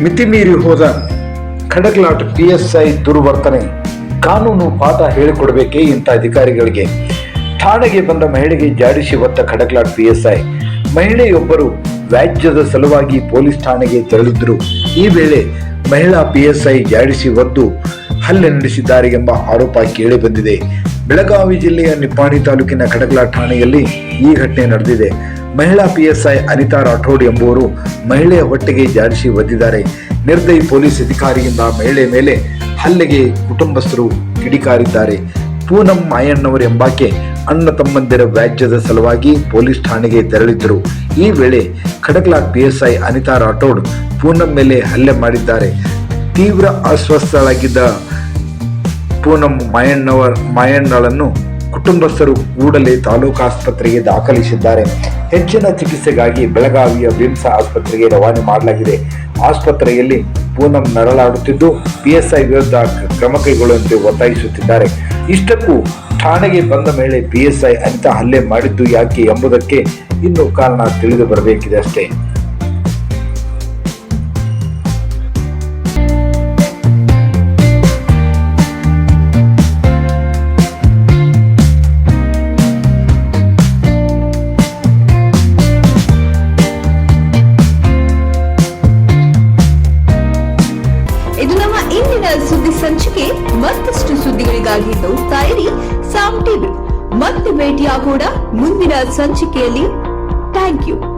ಮಿತಿಮೀರಿ ಹೋದ ಖಡಕ್ಲಾಟ್ PSI ದುರ್ವರ್ತನೆ. ಕಾನೂನು ಪಾಠ ಹೇಳಿಕೊಡಬೇಕೇ ಇಂಥ ಅಧಿಕಾರಿಗಳಿಗೆ. ಠಾಣೆಗೆ ಬಂದ ಮಹಿಳೆಗೆ ಜಾಡಿಸಿ ಹೊತ್ತ ಖಡಕ್ಲಾಟ್ PSI. ಮಹಿಳೆಯೊಬ್ಬರು ವ್ಯಾಜ್ಯದ ಸಲುವಾಗಿ ಪೊಲೀಸ್ ಠಾಣೆಗೆ ತೆರಳಿದ್ದರು. ಈ ವೇಳೆ ಮಹಿಳಾ PSI ಜಾಡಿಸಿ ಒದ್ದು ಹಲ್ಲೆ ನಡೆಸಿದ್ದಾರೆ ಎಂಬ ಆರೋಪ ಕೇಳಿ ಬಂದಿದೆ. ಬೆಳಗಾವಿ ಜಿಲ್ಲೆಯ ನಿಪ್ಪಾಣಿ ತಾಲೂಕಿನ ಖಡಕ್ಲಾಟ್ ಠಾಣೆಯಲ್ಲಿ ಈ ಘಟನೆ ನಡೆದಿದೆ. ಮಹಿಳಾ PSI ಅನಿತಾ ರಾಠೋಡ್ ಎಂಬುವರು ಮಹಿಳೆಯ ಹೊಟ್ಟೆಗೆ ಜಾಡಿಸಿ ಒದ್ದಿದ್ದಾರೆ. ನಿರ್ದಯಿ ಪೊಲೀಸ್ ಅಧಿಕಾರಿಯಿಂದ ಮಹಿಳೆ ಮೇಲೆ ಹಲ್ಲೆಗೆ ಕುಟುಂಬಸ್ಥರು ಕಿಡಿಕಾರಿದ್ದಾರೆ. ಪೂನಂ ಮಾಯಣ್ಣವರು ಎಂಬಾಕೆ ಅಣ್ಣ ತಮ್ಮಂದಿರ ವ್ಯಾಜ್ಯದ ಸಲುವಾಗಿ ಪೊಲೀಸ್ ಠಾಣೆಗೆ ತೆರಳಿದ್ದರು. ಈ ವೇಳೆ ಖಡಕ್ಲಾಟ್ PSI ಅನಿತಾ ರಾಠೋಡ್ ಪೂನಂ ಮೇಲೆ ಹಲ್ಲೆ ಮಾಡಿದ್ದಾರೆ. ತೀವ್ರ ಅಸ್ವಸ್ಥಳಾಗಿದ್ದ ಪೂನಂ ಮಾಯಣ್ಣಳನ್ನು ಕುಟುಂಬಸ್ಥರು ಕೂಡಲೇ ತಾಲೂಕು ಆಸ್ಪತ್ರೆಗೆ ದಾಖಲಿಸಿದ್ದಾರೆ. ಹೆಚ್ಚಿನ ಚಿಕಿತ್ಸೆಗಾಗಿ ಬೆಳಗಾವಿಯ ವಿಮ್ಸ್ ಆಸ್ಪತ್ರೆಗೆ ರವಾನೆ ಮಾಡಲಾಗಿದೆ. ಆಸ್ಪತ್ರೆಯಲ್ಲಿ ಪೂನಂ ನರಳಾಡುತ್ತಿದ್ದು PSI ವಿರುದ್ಧ ಕ್ರಮ ಕೈಗೊಳ್ಳುವಂತೆ ಒತ್ತಾಯಿಸುತ್ತಿದ್ದಾರೆ. ಇಷ್ಟಕ್ಕೂ ಠಾಣೆಗೆ ಬಂದ ಮೇಲೆ PSI ಅನಿತಾ ಹಲ್ಲೆ ಮಾಡಿದ್ದು ಯಾಕೆ ಎಂಬುದಕ್ಕೆ ಇನ್ನೂ ಕಾರಣ ತಿಳಿದು ಬರಬೇಕಿದೆ ಅಷ್ಟೇ. ಇದು ನಮ್ಮ ಇಂದಿನ ಸುದ್ದಿ ಸಂಚಿಕೆ. ಮತ್ತಷ್ಟು ಸುದ್ದಿಗಳಿಗಾಗಿ ನೋಡ್ತಾ ಇರಿ ಸಾಮ್ ಟಿವಿ. ಮತ್ತೆ ಭೇಟಿಯಾಗೋಣ ಮುಂದಿನ ಸಂಚಿಕೆಯಲ್ಲಿ. Thank you.